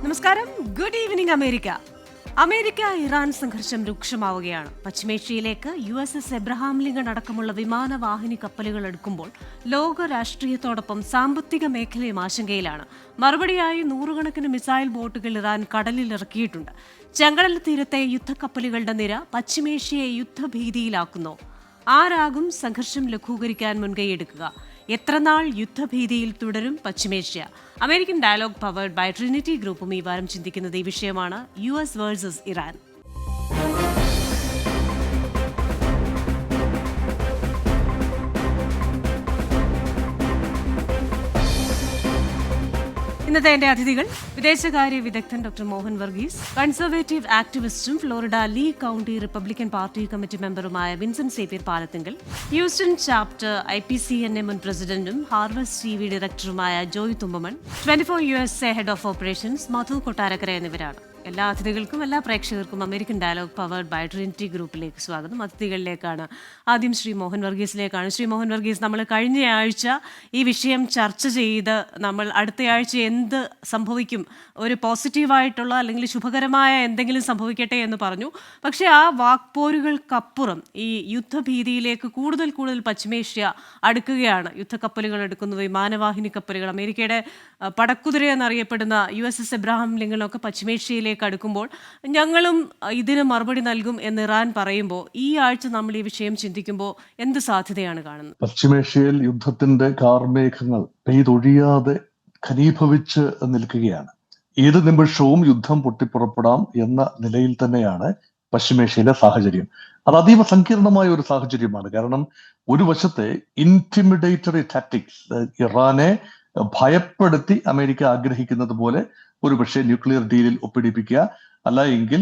നമസ്കാരം. Good evening America. Iran സംഘർഷം രൂക്ഷമാവുകയാണ്. പശ്ചിമേഷ്യയിലേക്ക് USS Abraham Lincoln അടക്കമുള്ള വിമാനവാഹിനി കപ്പലുകൾ എടുക്കുമ്പോൾ ലോക രാഷ്ട്രീയത്തോടൊപ്പം സാമ്പത്തിക മേഖലയും ആശങ്കയിലാണ്. മറുപടിയായി നൂറുകണക്കിന് മിസൈൽ ബോട്ടുകൾ ഇറാൻ കടലിൽ ഇറക്കിയിട്ടുണ്ട്. ചെങ്കടൽ തീരത്തെ യുദ്ധക്കപ്പലുകളുടെ നിര പശ്ചിമേഷ്യയെ യുദ്ധഭീതിയിലാക്കുന്നു. ആരാകും സംഘർഷം ലഘൂകരിക്കാൻ മുൻകൈയെടുക്കുക? എത്രനാൾ യുദ്ധഭീതിയിൽ തുടരും പശ്ചിമേഷ്യ? American Dialogue powered by Trinity ഗ്രൂപ്പും ഈ വാരം ചിന്തിക്കുന്നത് ഈ വിഷയമാണ്. US versus Iran. ഇന്നത്തെ എന്റെ അതിഥികൾ: വിദേശകാര്യ വിദഗ്ധൻ ഡോക്ടർ മോഹൻ വർഗീസ്, കൺസർവേറ്റീവ് ആക്ടിവിസ്റ്റും Florida Lee County Republican party committee മെമ്പറുമായ Vincent Xavier Palathingal, Houston chapter IPCNA മുൻ പ്രസിഡന്റും ഹാർവസ്റ്റ് TV ഡയറക്ടറുമായ Joy Thumpamon, 24 USA head of operations Madhu Kottarakkara എന്നിവരാണ്. എല്ലാ അതിഥികൾക്കും എല്ലാ പ്രേക്ഷകർക്കും American Dialogue powered by Trinity ഗ്രൂപ്പിലേക്ക് സ്വാഗതം. അതിഥികളിലേക്കാണ് ആദ്യം ശ്രീ മോഹൻ വർഗീസിലേക്കാണ്. ശ്രീ മോഹൻ വർഗീസ്, നമ്മൾ കഴിഞ്ഞ ആഴ്ച ഈ വിഷയം ചർച്ച ചെയ്ത് നമ്മൾ അടുത്തയാഴ്ച എന്ത് സംഭവിക്കും, ഒരു പോസിറ്റീവായിട്ടുള്ള അല്ലെങ്കിൽ ശുഭകരമായ എന്തെങ്കിലും സംഭവിക്കട്ടെ എന്ന് പറഞ്ഞു. പക്ഷേ ആ വാക്പോരുകൾക്കപ്പുറം ഈ യുദ്ധഭീതിയിലേക്ക് കൂടുതൽ പശ്ചിമേഷ്യ അടുക്കുകയാണ്. യുദ്ധക്കപ്പലുകൾ എടുക്കുന്നു, വിമാനവാഹിനി കപ്പലുകൾ. അമേരിക്കയുടെ പടക്കുതിര എന്നറിയപ്പെടുന്ന USS എബ്രഹാം ലിങ്കണൊക്കെ പശ്ചിമേഷ്യയിലേക്ക് അടുക്കുമ്പോൾ ഞങ്ങളും ഇതിന് മറുപടി നൽകും എന്ന് ഇറാൻ പറയുമ്പോൾ ഈ ആഴ്ച നമ്മൾ ഈ വിഷയം ചിന്തിക്കുമ്പോൾ എന്ത് സാധ്യതയാണ് കാണുന്നത്? പശ്ചിമേഷ്യയിൽ യുദ്ധത്തിന്റെ കാർമേഘങ്ങൾ പെയ്തൊഴിയാതെ ഘനീഭവിച്ച് നിൽക്കുകയാണ്. ഏത് നിമിഷവും യുദ്ധം പൊട്ടിപ്പുറപ്പെടാം എന്ന നിലയിൽ തന്നെയാണ് പശ്ചിമേഷ്യയിലെ സാഹചര്യം. അത് അതീവ സങ്കീർണമായ ഒരു സാഹചര്യമാണ്. കാരണം ഒരു വശത്തെ ഇന്റിമിഡേറ്ററി ടാക്ടിക്സ്, ഇറാനെ ഭയപ്പെടുത്തി അമേരിക്ക ആഗ്രഹിക്കുന്നത് പോലെ ഒരു പക്ഷേ ന്യൂക്ലിയർ ഡീലിൽ ഒപ്പിടിപ്പിക്കുക, അല്ല എങ്കിൽ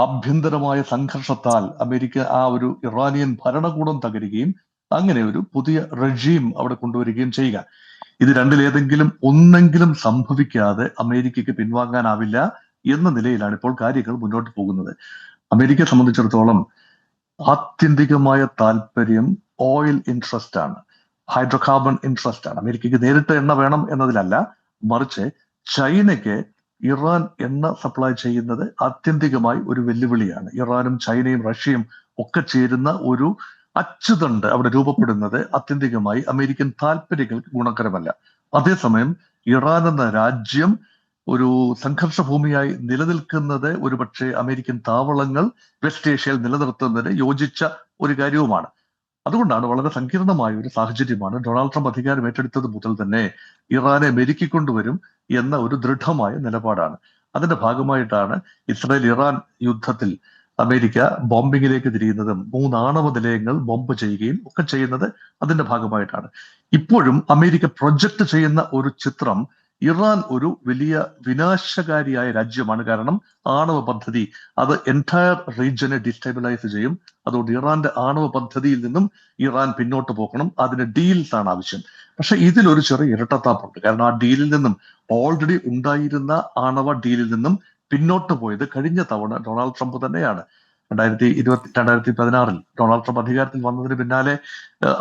ആഭ്യന്തരമായ സംഘർഷത്താൽ അമേരിക്ക ആ ഒരു ഇറാനിയൻ ഭരണകൂടം തകരുകയും അങ്ങനെ ഒരു പുതിയ റെജീം അവിടെ കൊണ്ടുവരികയും ചെയ്യുക. ഇത് രണ്ടിലേതെങ്കിലും ഒന്നെങ്കിലും സംഭവിക്കാതെ അമേരിക്കയ്ക്ക് പിൻവാങ്ങാനാവില്ല എന്ന നിലയിലാണ് ഇപ്പോൾ കാര്യങ്ങൾ മുന്നോട്ട് പോകുന്നത്. അമേരിക്കയെ സംബന്ധിച്ചിടത്തോളം ആത്യന്തികമായ താല്പര്യം ഓയിൽ ഇൻട്രസ്റ്റ് ആണ്, ഹൈഡ്രോകാർബൺ ഇൻട്രസ്റ്റ് ആണ്. അമേരിക്കയ്ക്ക് നേരിട്ട് എണ്ണ വേണം എന്നതിലല്ല, മറിച്ച് ചൈനയ്ക്ക് ഇറാൻ എണ്ണ സപ്ലൈ ചെയ്യുന്നത് ആത്യന്തികമായി ഒരു വെല്ലുവിളിയാണ്. ഇറാനും ചൈനയും റഷ്യയും ഒക്കെ ചേരുന്ന ഒരു അച്ചുതണ്ട് അവിടെ രൂപപ്പെടുന്നത് ആത്യന്തികമായി അമേരിക്കൻ താല്പര്യങ്ങൾക്ക് ഗുണകരമല്ല. അതേസമയം ഇറാൻ എന്ന രാജ്യം ഒരു സംഘർഷ ഭൂമിയായി നിലനിൽക്കുന്നത് ഒരുപക്ഷെ അമേരിക്കൻ താവളങ്ങൾ വെസ്റ്റ് ഏഷ്യയിൽ നിലനിർത്തുന്നതിന് യോജിച്ച ഒരു കാര്യവുമാണ്. അതുകൊണ്ടാണ് വളരെ സങ്കീർണമായ ഒരു സാഹചര്യമാണ്. ഡൊണാൾഡ് ട്രംപ് അധികാരം ഏറ്റെടുത്തത് മുതൽ തന്നെ ഇറാനെ മെരുക്കിക്കൊണ്ടുവരും എന്ന ഒരു ദൃഢമായ നിലപാടാണ്. അതിന്റെ ഭാഗമായിട്ടാണ് ഇസ്രായേൽ ഇറാൻ യുദ്ധത്തിൽ അമേരിക്ക ബോംബിങ്ങിലേക്ക് തിരിയുന്നതും 3 ആണവ നിലയങ്ങൾ ബോംബ് ചെയ്യുകയും ഒക്കെ ചെയ്യുന്നത് അതിന്റെ ഭാഗമായിട്ടാണ്. ഇപ്പോഴും അമേരിക്ക പ്രൊജക്ട് ചെയ്യുന്ന ഒരു ചിത്രം ഇറാൻ ഒരു വലിയ വിനാശകാരിയായ രാജ്യമാണ്. കാരണം ആണവ പദ്ധതി അത് എൻറ്റയർ റീജിയനെ ഡിസ്റ്റബിലൈസ് ചെയ്യും. അതുകൊണ്ട് ഇറാന്റെ ആണവ പദ്ധതിയിൽ നിന്നും ഇറാൻ പിന്നോട്ട് പോകണം. അതിന് ഡീൽസ് ആണ് ആവശ്യം. പക്ഷെ ഇതിലൊരു ചെറിയ ഇരട്ടത്താപ്പുണ്ട്. കാരണം ആ ഡീലിൽ നിന്നും ഓൾറെഡി ഉണ്ടായിരുന്ന ആണവ ഡീലിൽ നിന്നും പിന്നോട്ട് പോയത് കഴിഞ്ഞ തവണ ഡൊണാൾഡ് ട്രംപ് തന്നെയാണ്. 2016 ഡൊണാൾഡ് ട്രംപ് അധികാരത്തിൽ വന്നതിന് പിന്നാലെ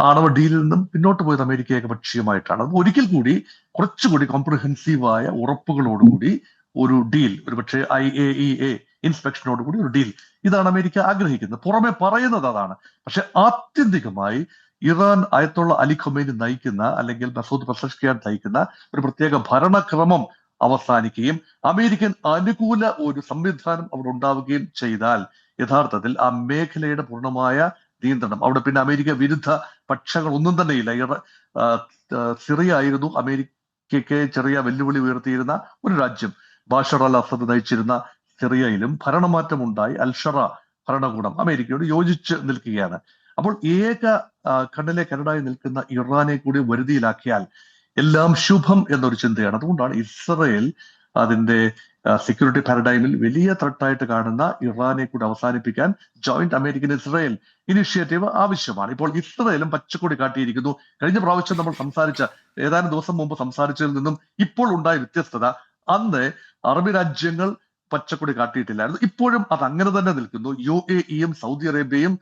ആണവ ഡീലിൽ നിന്നും പിന്നോട്ട് പോയത് അമേരിക്ക ഏകപക്ഷീയമായിട്ടാണ്. അത് ഒരിക്കൽ കൂടി കുറച്ചുകൂടി കോംപ്രിഹെൻസീവായ ഉറപ്പുകളോടുകൂടി ഒരു ഡീൽ, ഒരുപക്ഷെ IAEA ഇൻസ്പെക്ഷനോടുകൂടി ഒരു ഡീൽ, ഇതാണ് അമേരിക്ക ആഗ്രഹിക്കുന്നത്. പുറമെ പറയുന്നത് അതാണ്. പക്ഷെ ആത്യന്തികമായി ഇറാൻ അയത്തുള്ള അലി ഖൊമൈനി നയിക്കുന്ന അല്ലെങ്കിൽ മസൂദ് പെസഷ്കിയാൻ നയിക്കുന്ന ഒരു പ്രത്യേക ഭരണക്രമം അവസാനിക്കുകയും അമേരിക്കൻ അനുകൂല ഒരു സംവിധാനം അവിടെ ഉണ്ടാവുകയും ചെയ്താൽ യഥാർത്ഥത്തിൽ ആ മേഖലയുടെ പൂർണ്ണമായ നിയന്ത്രണം അവിടെ പിന്നെ അമേരിക്ക വിരുദ്ധ പക്ഷങ്ങൾ ഒന്നും തന്നെയില്ല. സിറിയ ആയിരുന്നു അമേരിക്കയ്ക്ക് ചെറിയ വെല്ലുവിളി ഉയർത്തിയിരുന്ന ഒരു രാജ്യം. ബാഷർ അൽ അസദ് നയിച്ചിരുന്ന സിറിയയിലും ഭരണമാറ്റമുണ്ടായി അൽഷറ ഭരണകൂടം അമേരിക്കയോട് യോജിച്ച് നിൽക്കുകയാണ്. അപ്പോൾ ഏക കണ്ണിലെ കരടായി നിൽക്കുന്ന ഇറാനെ കൂടി വരുതിയിലാക്കിയാൽ എല്ലാം ശുഭം എന്നൊരു ചിന്തയാണ്. അതുകൊണ്ടാണ് ഇസ്രയേൽ അതിന്റെ സെക്യൂരിറ്റി പാരഡൈമിൽ വലിയ ത്രെട്ടായിട്ട് കാണുന്ന ഇറാനെ കൂടി അവസാനിപ്പിക്കാൻ ജോയിന്റ് അമേരിക്കൻ ഇസ്രയേൽ ഇനിഷ്യേറ്റീവ് ആവശ്യമാണ്. ഇപ്പോൾ ഇസ്രയേലും പച്ചക്കൊടി കാട്ടിയിരിക്കുന്നു. കഴിഞ്ഞ പ്രാവശ്യം നമ്മൾ ഏതാനും ദിവസം മുമ്പ് സംസാരിച്ചതിൽ നിന്നും ഇപ്പോൾ ഉണ്ടായ വ്യത്യസ്തത, അന്ന് അറബ് രാജ്യങ്ങൾ പച്ചക്കൊടി കാട്ടിയിട്ടില്ലായിരുന്നു. ഇപ്പോഴും അത് അങ്ങനെ തന്നെ നിൽക്കുന്നു. UAEയും സൗദി അറേബ്യയും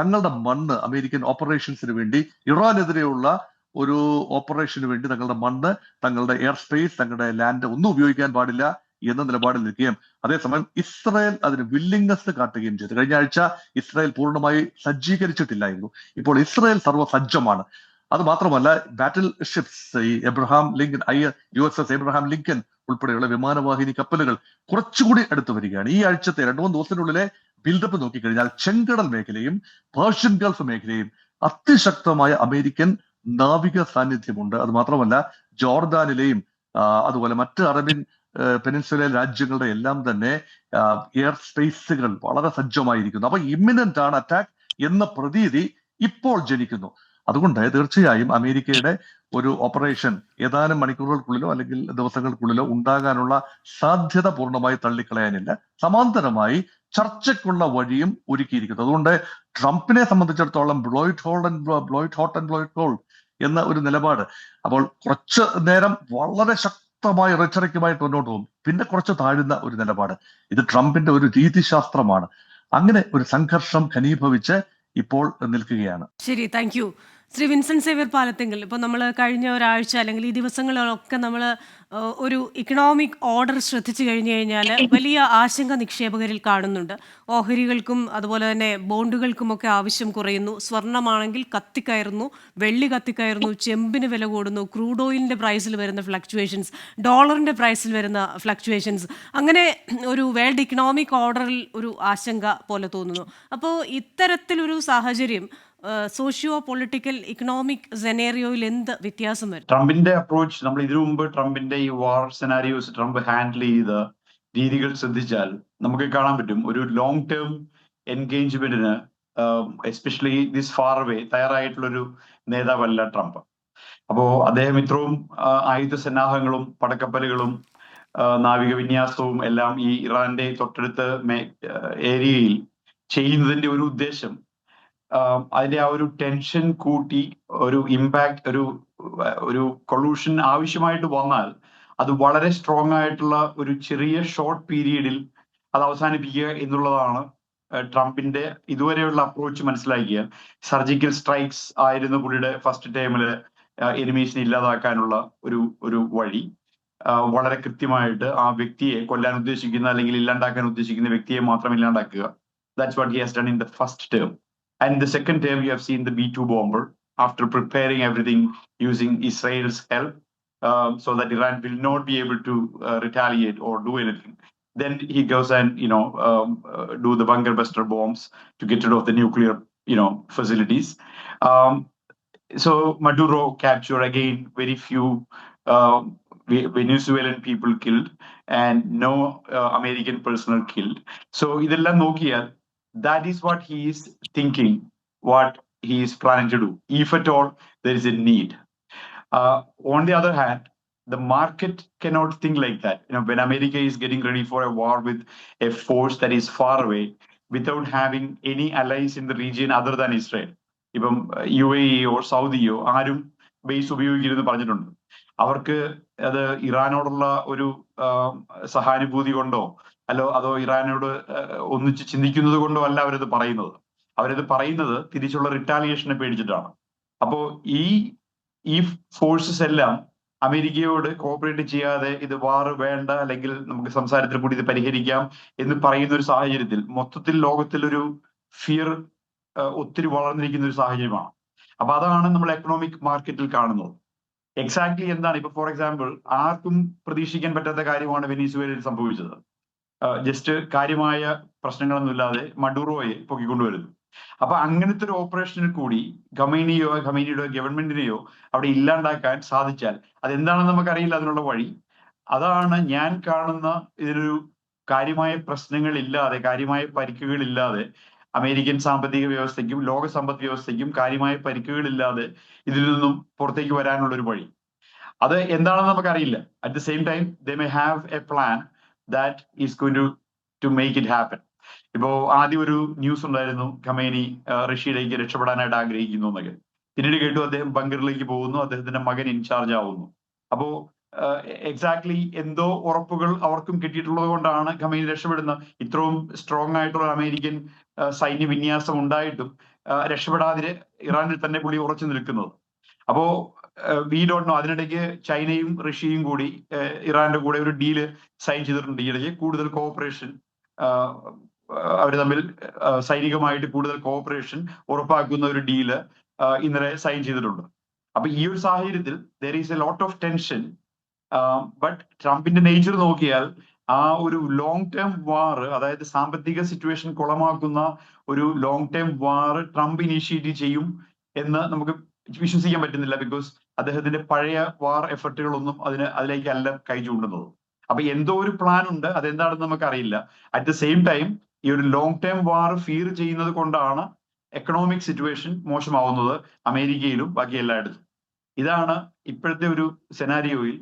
തങ്ങളുടെ മണ്ണ് അമേരിക്കൻ ഓപ്പറേഷൻസിന് വേണ്ടി ഇറാനെതിരെയുള്ള ഒരു ഓപ്പറേഷന് വേണ്ടി തങ്ങളുടെ മണ്ണ്, തങ്ങളുടെ എയർ സ്പേസ്, തങ്ങളുടെ ലാൻഡ് ഒന്നും ഉപയോഗിക്കാൻ പാടില്ല എന്ന നിലപാടിൽ നിൽക്കുകയും അതേസമയം ഇസ്രായേൽ അതിന് വില്ലിങ്നെസ് കാട്ടുകയും ചെയ്തു. കഴിഞ്ഞ ആഴ്ച ഇസ്രായേൽ പൂർണ്ണമായി സജ്ജീകരിച്ചിട്ടില്ലായിരുന്നു. ഇപ്പോൾ ഇസ്രായേൽ സർവ്വസജ്ജമാണ്. അത് മാത്രമല്ല, ബാറ്റിൽ ഷിപ്സ്, ഈ Abraham Lincoln USS Abraham Lincoln ഉൾപ്പെടെയുള്ള വിമാനവാഹിനി കപ്പലുകൾ കുറച്ചുകൂടി അടുത്ത് വരികയാണ്. ഈ ആഴ്ചത്തെ 2-3 ദിവസത്തിനുള്ളിലെ ബിൽഡപ്പ് നോക്കിക്കഴിഞ്ഞാൽ ചെങ്കടൽ മേഖലയും പേർഷ്യൻ ഗൾഫ് മേഖലയും അതിശക്തമായ അമേരിക്കൻ നാവിക സാന്നിധ്യമുണ്ട്. അത് മാത്രമല്ല, ജോർദാനിലെയും അതുപോലെ മറ്റ് അറബിൻ പെനിൻസുലൻ രാജ്യങ്ങളുടെ എല്ലാം തന്നെ എയർ സ്പേസുകൾ വളരെ സജ്ജമായിരിക്കുന്നു. അപ്പൊ ഇമ്മിനന്റ് ആണ് അറ്റാക്ക് എന്ന പ്രതീതി ഇപ്പോൾ ജനിക്കുന്നു. അതുകൊണ്ട് തീർച്ചയായും അമേരിക്കയുടെ ഒരു ഓപ്പറേഷൻ ഏതാനും മണിക്കൂറുകൾക്കുള്ളിലോ അല്ലെങ്കിൽ ദിവസങ്ങൾക്കുള്ളിലോ ഉണ്ടാകാനുള്ള സാധ്യത പൂർണ്ണമായി തള്ളിക്കളയാനില്ല. സമാന്തരമായി ചർച്ചയ്ക്കുള്ള വഴിയും ഒരുക്കിയിരിക്കുന്നു. അതുകൊണ്ട് ട്രംപിനെ സംബന്ധിച്ചിടത്തോളം ബ്ലോയിറ്റ് ഹോട്ട് ആൻഡ് കോൾഡ് എന്ന ഒരു നിലപാട്. അപ്പോൾ കുറച്ച് നേരം വളരെ ശക്തമായ റെച്ചറിക്കുമായിട്ട് മുന്നോട്ട് പോകും, പിന്നെ കുറച്ച് താഴുന്ന ഒരു നിലപാട്. ഇത് ട്രംപിന്റെ ഒരു രീതിശാസ്ത്രമാണ്. അങ്ങനെ ഒരു സംഘർഷം ഘനീഭവിച്ച് ഇപ്പോൾ നിൽക്കുകയാണ്. ശരി, thank you. Shri Vincent Xavier Palathingal, ഇപ്പോൾ നമ്മൾ കഴിഞ്ഞ ഒരാഴ്ച അല്ലെങ്കിൽ ഈ ദിവസങ്ങളിലൊക്കെ നമ്മൾ ഒരു ഇക്കണോമിക് ഓർഡർ ശ്രദ്ധിച്ചു കഴിഞ്ഞു കഴിഞ്ഞാൽ വലിയ ആശങ്ക നിക്ഷേപകരിൽ കാണുന്നുണ്ട്. ഓഹരികൾക്കും അതുപോലെ തന്നെ ബോണ്ടുകൾക്കുമൊക്കെ ആവശ്യം കുറയുന്നു. സ്വർണ്ണമാണെങ്കിൽ കത്തിക്കയറുന്നു, വെള്ളി കത്തിക്കയറുന്നു, ചെമ്പിന് വില കൂടുന്നു, ക്രൂഡ് ഓയിലിൻ്റെ പ്രൈസിൽ വരുന്ന ഫ്ലക്ച്വേഷൻസ്, ഡോളറിൻ്റെ പ്രൈസിൽ വരുന്ന ഫ്ലക്ച്വേഷൻസ്, അങ്ങനെ ഒരു വേൾഡ് ഇക്കണോമിക് ഓർഡറിൽ ഒരു ആശങ്ക പോലെ തോന്നുന്നു. അപ്പോൾ ഇത്തരത്തിലൊരു സാഹചര്യം സോഷ്യോ പൊളിറ്റിക്കൽ ഇക്കണോമിക് സെനേറിയോയിൽ എന്ത് വ്യത്യാസം വരും? ട്രംപിന്റെ അപ്രോച്ച്, നമ്മൾ ഇതിനു മുമ്പ് ട്രംപിന്റെ ഈ വാർ സെനാരിയോസ് ട്രംപ് ഹാൻഡിൽ ചെയ്ത രീതികൾ ശ്രദ്ധിച്ചാൽ നമുക്ക് കാണാൻ പറ്റും, ഒരു ലോങ് ടേം എൻഗേജ്മെന്റിന് എസ്പെഷ്യലി ദിസ് ഫാർ അവേ തയ്യാറായിട്ടുള്ളൊരു നേതാവല്ല ട്രംപ്. അപ്പോ അദ്ദേഹം ഇത്രയും ആയുധ സന്നാഹങ്ങളും പടക്കപ്പലുകളും നാവിക വിന്യാസവും എല്ലാം ഈ ഇറാന്റെ തൊട്ടടുത്ത ഏരിയയിൽ ചെയ്യുന്നതിന്റെ ഒരു ഉദ്ദേശം അതിന്റെ ആ ഒരു ടെൻഷൻ കൂട്ടി ഒരു ഇമ്പാക്ട്, ഒരു കൊളൂഷൻ ആവശ്യമായിട്ട് വന്നാൽ അത് വളരെ സ്ട്രോങ് ആയിട്ടുള്ള ഒരു ചെറിയ ഷോർട്ട് പീരീഡിൽ അത് അവസാനിപ്പിക്കുക എന്നുള്ളതാണ് ട്രംപിന്റെ ഇതുവരെയുള്ള അപ്രോച്ച്. മനസ്സിലാക്കിയാൽ സർജിക്കൽ സ്ട്രൈക്സ് ആയിരുന്നു പുള്ളിയുടെ ഫസ്റ്റ് ടൈമില് എനിമീസിനെ ഇല്ലാതാക്കാനുള്ള ഒരു വഴി. വളരെ കൃത്യമായിട്ട് ആ വ്യക്തിയെ കൊല്ലാൻ ഉദ്ദേശിക്കുന്ന അല്ലെങ്കിൽ ഇല്ലാണ്ടാക്കാൻ ഉദ്ദേശിക്കുന്ന വ്യക്തിയെ മാത്രം ഇല്ലാണ്ടാക്കുക. That's what he has done in the first term. And the second term, you have seen the B-2 bomber after preparing everything using Israel's help so that Iran will not be able to retaliate or do anything. Then he goes and, do the bunker buster bombs to get rid of the nuclear, facilities. So Maduro captured again very few Venezuelan people killed and no American personnel killed. So idellam nokiyal, that is what he is thinking, what he is planning to do, if at all there is a need. On the other hand, the market cannot think like that. When America is getting ready for a war with a force that is far away, without having any allies in the region other than Israel, ഇപ്പം UAE or സൗദിയോ ആരും base ഉപയോഗിക്കരുതെന്ന് പറഞ്ഞിട്ടുണ്ട്. അവർക്ക് അത് ഇറാനോടുള്ള ഒരു സഹാനുഭൂതി കൊണ്ടോ അതോ ഇറാനോട് ഒന്നിച്ച് ചിന്തിക്കുന്നത് കൊണ്ടോ അല്ല അവരത് പറയുന്നത് തിരിച്ചുള്ള റിട്ടാലിയേഷനെ പേടിച്ചിട്ടാണ്. അപ്പോ ഈ ഫോഴ്സസ് എല്ലാം അമേരിക്കയോട് കോപ്പറേറ്റ് ചെയ്യാതെ ഇത് വാർ വേണ്ട, അല്ലെങ്കിൽ നമുക്ക് സംസാരത്തിൽ കൂടി ഇത് പരിഹരിക്കാം എന്ന് പറയുന്ന ഒരു സാഹചര്യത്തിൽ മൊത്തത്തിൽ ലോകത്തിൽ ഒരു ഫിയർ ഒത്തിരി വളർന്നിരിക്കുന്ന ഒരു സാഹചര്യമാണ്. അപ്പൊ അതാണ് നമ്മൾ എക്കണോമിക് മാർക്കറ്റിൽ കാണുന്നത്. എക്സാക്ട്ലി എന്താണ് ഇപ്പൊ ഫോർ എക്സാമ്പിൾ ആർക്കും പ്രതീക്ഷിക്കാൻ പറ്റാത്ത കാര്യമാണ് വെനസ്വേലയിൽ സംഭവിച്ചത്. ജസ്റ്റ് കാര്യമായ പ്രശ്നങ്ങളൊന്നുമില്ലാതെ മഡൂറോയെ പൊക്കിക്കൊണ്ടുവരുന്നു. അപ്പൊ അങ്ങനത്തെ ഒരു ഓപ്പറേഷനിൽ കൂടി ഖമേനിയുടെ ഗവൺമെന്റിനെയോ അവിടെ ഇല്ലാണ്ടാക്കാൻ സാധിച്ചാൽ അതെന്താണെന്ന് നമുക്കറിയില്ല അതിനുള്ള വഴി. അതാണ് ഞാൻ കാണുന്ന ഇതിലൊരു കാര്യമായ പ്രശ്നങ്ങളില്ലാതെ, കാര്യമായ പരിക്കുകളില്ലാതെ അമേരിക്കൻ സാമ്പത്തിക വ്യവസ്ഥയ്ക്കും ലോക സമ്പദ് വ്യവസ്ഥയ്ക്കും കാര്യമായ പരിക്കുകളില്ലാതെ ഇതിൽ നിന്നും പുറത്തേക്ക് വരാനുള്ള ഒരു വഴി. അത് എന്താണെന്ന് നമുക്കറിയില്ല. At the same time they may have a plan that is going to make it happen. ഇപ്പോ ആദ്യം ഒരു ന്യൂസ് ഉണ്ടായിരുന്നു, ഖമേനി റഷ്യയിലേക്ക് രക്ഷപ്പെടാനായിട്ട് ആഗ്രഹിക്കുന്നു എന്നൊക്കെ. പിന്നീട് കേട്ടു അദ്ദേഹം ബങ്കറിലേക്ക് പോകുന്നു, അദ്ദേഹത്തിന്റെ മകൻ ഇൻചാർജ് ആവുന്നു. അപ്പോ എക്സാക്ട്ലി എന്തോ ഉറപ്പുകൾ അവർക്കും കിട്ടിയിട്ടുള്ളത് കൊണ്ടാണ് ഖമേനി രക്ഷപ്പെടുന്നത്. ഇത്രയും സ്ട്രോങ് ആയിട്ടുള്ള അമേരിക്കൻ സൈന്യ വിന്യാസം ഉണ്ടായിട്ടും രക്ഷപ്പെടാതെ ഇറാനിൽ തന്നെ പുള്ളി ഉറച്ചു നിൽക്കുന്നത്. അപ്പോ വി ഡോണ്ട് നോ. അതിനിടയ്ക്ക് ചൈനയും റഷ്യയും കൂടി ഇറാന്റെ കൂടെ ഒരു ഡീല് സൈൻ ചെയ്തിട്ടുണ്ട്. ഈയിടയ്ക്ക് കൂടുതൽ കോഓപ്പറേഷൻ, അവർ തമ്മിൽ സൈനികമായിട്ട് കൂടുതൽ കോഓപ്പറേഷൻ ഉറപ്പാക്കുന്ന ഒരു ഡീല് ഇന്നലെ സൈൻ ചെയ്തിട്ടുണ്ട്. അപ്പൊ ഈ ഒരു സാഹചര്യത്തിൽ there is a lot of tension. But ട്രംപിന്റെ നേച്ചർ നോക്കിയാൽ ആ ഒരു ലോങ് ടേം വാർ, അതായത് സാമ്പത്തിക സിറ്റുവേഷൻ കുളമാക്കുന്ന ഒരു ലോങ് ടേം വാർ ട്രംപ് ഇനീഷ്യേറ്റ് ചെയ്യും എന്ന് നമുക്ക് വിശ്വസിക്കാൻ പറ്റുന്നില്ല. ബിക്കോസ് അദ്ദേഹത്തിന്റെ പഴയ വാർ എഫർട്ടുകളൊന്നും അതിലേക്കല്ല കൈ ചൂണ്ടുന്നത്. അപ്പൊ എന്തോ ഒരു പ്ലാൻ ഉണ്ട്, അതെന്താണെന്ന് നമുക്ക് അറിയില്ല. അറ്റ് ദ സെയിം ടൈം ഈ ഒരു ലോങ് ടേം വാർ ഫിയർ ചെയ്യുന്നത് കൊണ്ടാണ് എക്കണോമിക് സിറ്റുവേഷൻ മോശമാവുന്നത് അമേരിക്കയിലും ബാക്കി എല്ലായിടത്തും. ഇതാണ് ഇപ്പോഴത്തെ ഒരു സെനാരിയോയിൽ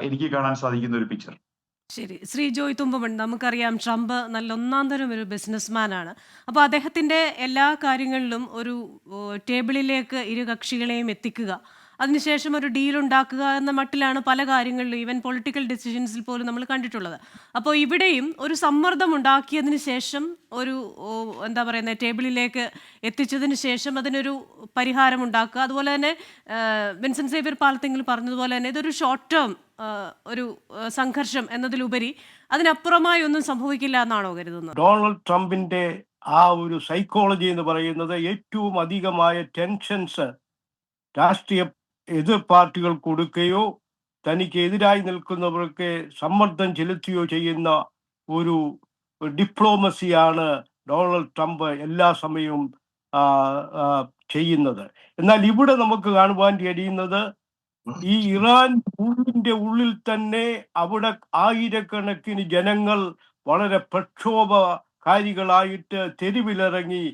എനിക്ക് കാണാൻ സാധിക്കുന്ന ഒരു പിക്ചർ. ശരി, ശ്രീ ജോയ് തുമ്പമൺ, നമുക്കറിയാം ട്രംപ് നല്ല ഒന്നാം തരം ഒരു ബിസിനസ്മാനാണ്. അപ്പോൾ അദ്ദേഹത്തിൻ്റെ എല്ലാ കാര്യങ്ങളിലും ഒരു ടേബിളിലേക്ക് ഇരു കക്ഷികളെയും എത്തിക്കുക, അതിനുശേഷം ഒരു ഡീൽ ഉണ്ടാക്കുക എന്ന മട്ടിലാണ് പല കാര്യങ്ങളിലും, ഈവൻ പൊളിറ്റിക്കൽ ഡിസിഷൻസിൽ പോലും നമ്മൾ കണ്ടിട്ടുള്ളത്. അപ്പോൾ ഇവിടെയും ഒരു സമ്മർദ്ദം ഉണ്ടാക്കിയതിന് ശേഷം ഒരു എന്താ പറയുന്നത്, ടേബിളിലേക്ക് എത്തിച്ചതിന് ശേഷം അതിനൊരു പരിഹാരം ഉണ്ടാക്കുക. അതുപോലെ തന്നെ വിൻസെന്റ് സേവ്യർ പാലത്തെങ്കിൽ പറഞ്ഞതുപോലെ തന്നെ ഇതൊരു ഷോർട്ട് ടേം ഒരു സംഘർഷം എന്നതിലുപരി അതിനപ്പുറമായി ഒന്നും സംഭവിക്കില്ല എന്നാണോ കരുതുന്നത്? ഡൊണാൾഡ് ട്രംപിന്റെ ആ ഒരു സൈക്കോളജി എന്ന് പറയുന്നത് ഏറ്റവും അധികമായ ടെൻഷൻസ് രാഷ്ട്രീയ എതിർ പാർട്ടികൾ കൊടുക്കുകയോ തനിക്ക് എതിരായി നിൽക്കുന്നവർക്ക് സമ്മർദ്ദം ചെലുത്തുകയോ ചെയ്യുന്ന ഒരു ഡിപ്ലോമസിയാണ് ഡൊണാൾഡ് ട്രംപ് എല്ലാ സമയവും ചെയ്യുന്നത്. എന്നാൽ ഇവിടെ നമുക്ക് കാണുവാൻ കഴിയുന്നത് ഈ ഇറാൻ ഉള്ളിൽ തന്നെ അവിടെ ആയിരക്കണക്കിന് ജനങ്ങൾ വളരെ പ്രക്ഷോഭകാരികളായിട്ട് തെരുവിലിറങ്ങി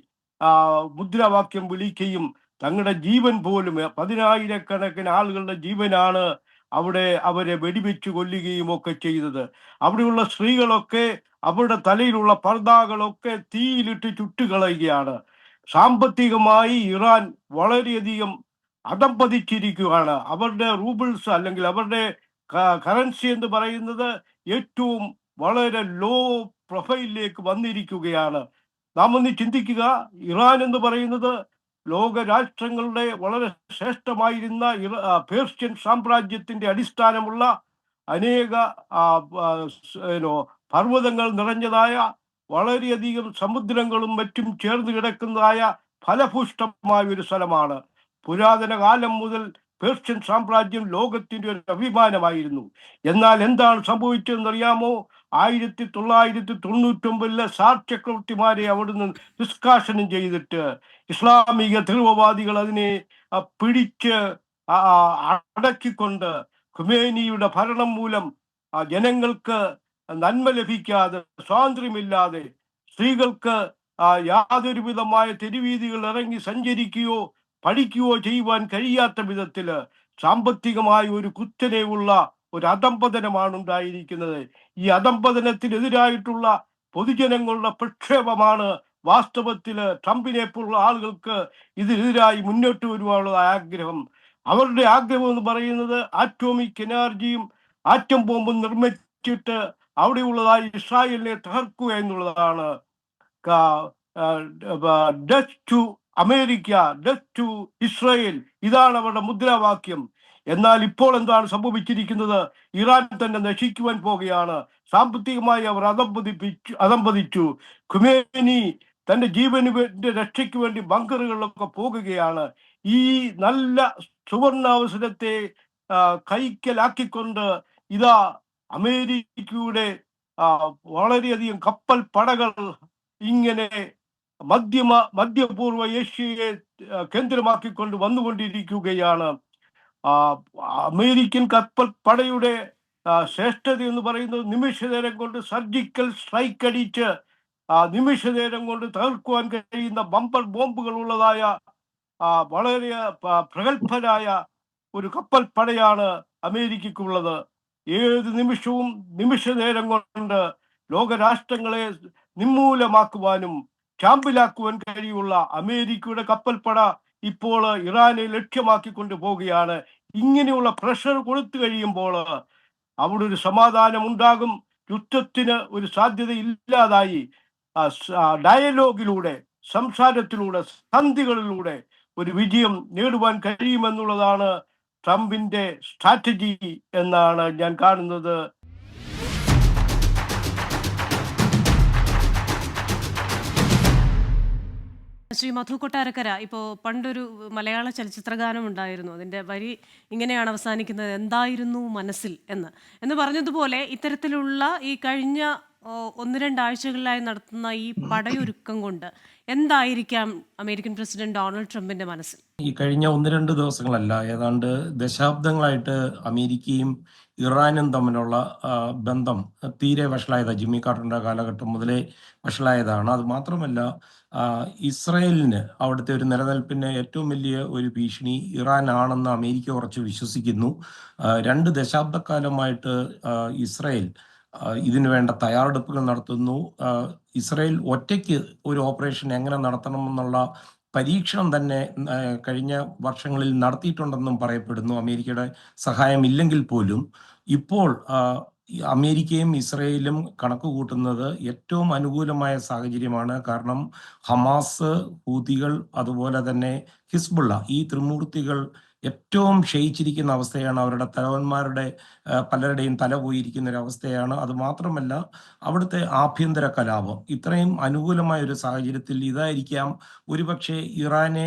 മുദ്രാവാക്യം വിളിക്കുകയും തങ്ങളുടെ ജീവൻ പോലും, 10,000-കണക്കിന് ആളുകളുടെ ജീവനാണ് അവിടെ അവരെ വെടിവെച്ച് കൊല്ലുകയും ഒക്കെ ചെയ്തത്. അവിടെയുള്ള സ്ത്രീകളൊക്കെ അവരുടെ തലയിലുള്ള പർദ്ദകളൊക്കെ തീയിലിട്ട് ചുട്ടുകളയുകയാണ്. സാമ്പത്തികമായി ഇറാൻ വളരെയധികം അധംപതിച്ചിരിക്കുകയാണ്. അവരുടെ റൂബിൾസ് അല്ലെങ്കിൽ അവരുടെ കറൻസി എന്ന് പറയുന്നത് ഏറ്റവും വളരെ ലോ പ്രൊഫൈലിലേക്ക് വന്നിരിക്കുകയാണ്. നാം ഒന്ന് ചിന്തിക്കുക, ഇറാൻ എന്ന് പറയുന്നത് ലോക രാഷ്ട്രങ്ങളുടെ വളരെ ശ്രേഷ്ഠമായിരുന്ന പേർഷ്യൻ സാമ്രാജ്യത്തിന്റെ അടിസ്ഥാനമുള്ള അനേക പർവ്വതങ്ങൾ നിറഞ്ഞതായ, വളരെയധികം സമുദ്രങ്ങളും മറ്റും ചേർന്ന് കിടക്കുന്നതായ ഫലഭൂഷ്ടമായ ഒരു സ്ഥലമാണ്. പുരാതന കാലം മുതൽ പേർഷ്യൻ സാമ്രാജ്യം ലോകത്തിന്റെ ഒരു അഭിമാനമായിരുന്നു. എന്നാൽ എന്താണ് സംഭവിച്ചതെന്നറിയാമോ? 1999 സാർ ചക്രവർത്തിമാരെ അവിടുന്ന് നിഷ്കാസനം ചെയ്തിട്ട് ഇസ്ലാമിക തീവ്രവാദികൾ അതിനെ പിടിച്ച് അടക്കിക്കൊണ്ട് ഖുമേനിയുടെ ഭരണം മൂലം ജനങ്ങൾക്ക് നന്മ ലഭിക്കാതെ, സ്വാതന്ത്ര്യമില്ലാതെ, സ്ത്രീകൾക്ക് യാതൊരു വിധമായ തെരുവീതികൾ ഇറങ്ങി സഞ്ചരിക്കുകയോ പഠിക്കുകയോ ചെയ്യുവാൻ കഴിയാത്ത വിധത്തില് സാമ്പത്തികമായ ഒരു കുത്തനെയുള്ള ഒരു അധംപതനമാണ് ഉണ്ടായിരിക്കുന്നത്. ഈ അധംപതനത്തിനെതിരായിട്ടുള്ള പൊതുജനങ്ങളുടെ പ്രക്ഷേപമാണ് വാസ്തവത്തില് ട്രംപിനെ പോലുള്ള ആളുകൾക്ക് ഇതിനെതിരായി മുന്നോട്ട് വരുവാനുള്ള ആഗ്രഹം. അവരുടെ ആഗ്രഹം എന്ന് പറയുന്നത് ആറ്റോമിക് എനർജിയും ആറ്റം ബോംബും നിർമ്മിച്ചിട്ട് അവിടെയുള്ളതായി ഇസ്രായേലിനെ തകർക്കുക എന്നുള്ളതാണ്. Death to America, death to Israel, ഇതാണ് അവരുടെ മുദ്രാവാക്യം. എന്നാൽ ഇപ്പോൾ എന്താണ് സംഭവിച്ചിരിക്കുന്നത്? ഇറാൻ തന്നെ നശിക്കുവാൻ പോകുകയാണ്. സാമ്പത്തികമായി അവർ അധംപതിച്ചു. ഖുമേനി തന്റെ ജീവന്റെ രക്ഷയ്ക്ക് വേണ്ടി ബങ്കറുകളിലൊക്കെ പോകുകയാണ്. ഈ നല്ല സുവർണാവസരത്തെ കൈക്കലാക്കിക്കൊണ്ട് ഇതാ അമേരിക്കയുടെ വളരെയധികം കപ്പൽ പടകൾ ഇങ്ങനെ മധ്യപൂർവ്വ ഏഷ്യയെ കേന്ദ്രമാക്കിക്കൊണ്ട് വന്നുകൊണ്ടിരിക്കുകയാണ്. അമേരിക്കൻ കപ്പൽ പടയുടെ ശ്രേഷ്ഠത എന്ന് പറയുന്നത് നിമിഷനേരം കൊണ്ട് സർജിക്കൽ സ്ട്രൈക്ക് അടിച്ച് നിമിഷനേരം കൊണ്ട് തകർക്കുവാൻ കഴിയുന്ന ബമ്പർ ബോംബുകൾ ഉള്ളതായ വളരെ പ്രഗത്ഭരായ ഒരു കപ്പൽ പടയാണ് അമേരിക്കയ്ക്കുള്ളത്. ഏത് നിമിഷവും നിമിഷനേരം കൊണ്ട് ലോകരാഷ്ട്രങ്ങളെ നിമ്മൂലമാക്കുവാനും ചാമ്പിലാക്കുവാൻ കഴിയുള്ള അമേരിക്കയുടെ കപ്പൽപ്പട ഇപ്പോൾ ഇറാനെ ലക്ഷ്യമാക്കിക്കൊണ്ട് പോവുകയാണ്. ഇങ്ങനെയുള്ള പ്രഷർ കൊടുത്തു കഴിയുമ്പോൾ അവിടെ ഒരു സമാധാനം ഉണ്ടാകും. യുദ്ധത്തിന് ഒരു സാധ്യത ഇല്ലാതായി ഡയലോഗിലൂടെ, സംസാരത്തിലൂടെ, സന്ധികളിലൂടെ ഒരു വിജയം നേടുവാൻ കഴിയുമെന്നുള്ളതാണ് ട്രംപിന്റെ സ്ട്രാറ്റജി എന്നാണ് ഞാൻ കാണുന്നത്. ശ്രീ മധു കൊട്ടാരക്കര, ഇപ്പോൾ പണ്ടൊരു മലയാള ചലച്ചിത്ര ഗാനം ഉണ്ടായിരുന്നു, അതിൻ്റെ വരി ഇങ്ങനെയാണ് അവസാനിക്കുന്നത്: എന്തായിരുന്നു മനസ്സിൽ എന്ന് പറഞ്ഞതുപോലെ ഇത്തരത്തിലുള്ള ഈ കഴിഞ്ഞ 1-2 ആഴ്ചകളിലായി നടത്തുന്ന ഈ പടയൊരുക്കം കൊണ്ട് എന്തായിരിക്കാം അമേരിക്കൻ പ്രസിഡന്റ് ഡൊണാൾഡ് ട്രംപിന്റെ മനസ്സിൽ? ഈ കഴിഞ്ഞ 1-2 ദിവസങ്ങളല്ല, ഏതാണ്ട് ദശാബ്ദങ്ങളായിട്ട് അമേരിക്കയും ഇറാനും തമ്മിലുള്ള ബന്ധം തീരെ വഷളായതാണ്. ജിമ്മി കാർട്ടറിന്റെ കാലഘട്ടം മുതലേ വഷളായതാണ്. അത് മാത്രമല്ല, ഇസ്രയേലിന് അവിടുത്തെ ഒരു നിലനിൽപ്പിന് ഏറ്റവും വലിയ ഒരു ഭീഷണി ഇറാൻ ആണെന്ന് അമേരിക്ക ഉറച്ചു വിശ്വസിക്കുന്നു. 2 ദശാബ്ദക്കാലമായിട്ട് ഇസ്രയേൽ ഇതിനു വേണ്ട തയ്യാറെടുപ്പുകൾ നടത്തുന്നു. ഇസ്രയേൽ ഒറ്റയ്ക്ക് ഒരു ഓപ്പറേഷൻ എങ്ങനെ നടത്തണമെന്നുള്ള പരീക്ഷണം തന്നെ കഴിഞ്ഞ വർഷങ്ങളിൽ നടത്തിയിട്ടുണ്ടെന്നും പറയപ്പെടുന്നു. അമേരിക്കയുടെ സഹായം ഇല്ലെങ്കിൽ പോലും ഇപ്പോൾ അമേരിക്കയും ഇസ്രയേലും കണക്ക് കൂട്ടുന്നത് ഏറ്റവും അനുകൂലമായ സാഹചര്യമാണ്. കാരണം ഹമാസ്, ഹൂതികൾ, അതുപോലെ തന്നെ ഹിസ്ബുള്ള, ഈ ത്രിമൂർത്തികൾ ഏറ്റവും ക്ഷയിച്ചിരിക്കുന്ന അവസ്ഥയാണ്. അവരുടെ തലവന്മാരുടെ പലരുടെയും തല പോയിരിക്കുന്ന ഒരു അവസ്ഥയാണ്. അത് മാത്രമല്ല, അവിടുത്തെ ആഭ്യന്തര കലാപം ഇത്രയും അനുകൂലമായ ഒരു സാഹചര്യത്തിൽ ഇതായിരിക്കാം ഒരുപക്ഷെ ഇറാനെ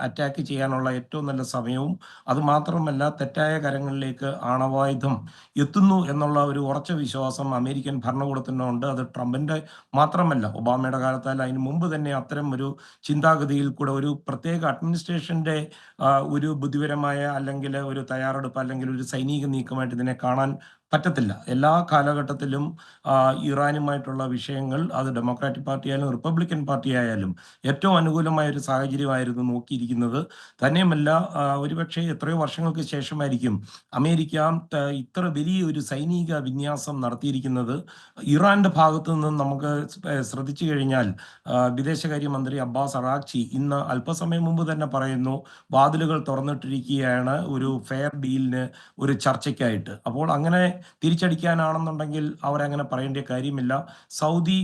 അറ്റാക്ക് ചെയ്യാനുള്ള ഏറ്റവും നല്ല സമയവും. അത് മാത്രമല്ല, തെറ്റായ കരങ്ങളിലേക്ക് ആണവായുധം എത്തുന്നു എന്നുള്ള ഒരു ഉറച്ച വിശ്വാസം അമേരിക്കൻ ഭരണകൂടത്തിനുണ്ട്. അത് ട്രംപിന്റെ മാത്രമല്ല, ഒബാമയുടെ കാലത്താൽ അതിന് മുമ്പ് തന്നെ അത്തരം ഒരു ചിന്താഗതിയിൽ കൂടെ ഒരു പ്രത്യേക അഡ്മിനിസ്ട്രേഷന്റെ ഒരു ബുദ്ധിപരമായ അല്ലെങ്കിൽ ഒരു തയ്യാറെടുപ്പ് അല്ലെങ്കിൽ ഒരു സൈനിക നീക്കമായിട്ട് ഇതിനെ കാണാൻ പറ്റത്തില്ല. എല്ലാ കാലഘട്ടത്തിലും ഇറാനുമായിട്ടുള്ള വിഷയങ്ങൾ, അത് ഡെമോക്രാറ്റിക് പാർട്ടി ആയാലും റിപ്പബ്ലിക്കൻ പാർട്ടി ആയാലും ഏറ്റവും അനുകൂലമായ ഒരു സാഹചര്യമായിരുന്നു നോക്കിയിരിക്കുന്നത്. തന്നെയുമല്ല, ഒരുപക്ഷെ എത്രയോ വർഷങ്ങൾക്ക് ശേഷമായിരിക്കും അമേരിക്ക ഇത്ര വലിയ ഒരു സൈനിക വിന്യാസം നടത്തിയിരിക്കുന്നത്. ഇറാന്റെ ഭാഗത്തു നിന്നും നമുക്ക് ശ്രദ്ധിച്ചു കഴിഞ്ഞാൽ വിദേശകാര്യമന്ത്രി അബ്ബാസ് അറാഖ്ചി ഇന്ന് അല്പസമയം മുമ്പ് തന്നെ പറയുന്നു, വാതിലുകൾ തുറന്നിട്ടിരിക്കുകയാണ് ഒരു ഫെയർ ഡീലിന്, ഒരു ചർച്ചയ്ക്കായിട്ട്. അപ്പോൾ അങ്ങനെ തിരിച്ചടിക്കാനാണെന്നുണ്ടെങ്കിൽ അവരങ്ങനെ പറയേണ്ട കാര്യമില്ല. സൗദി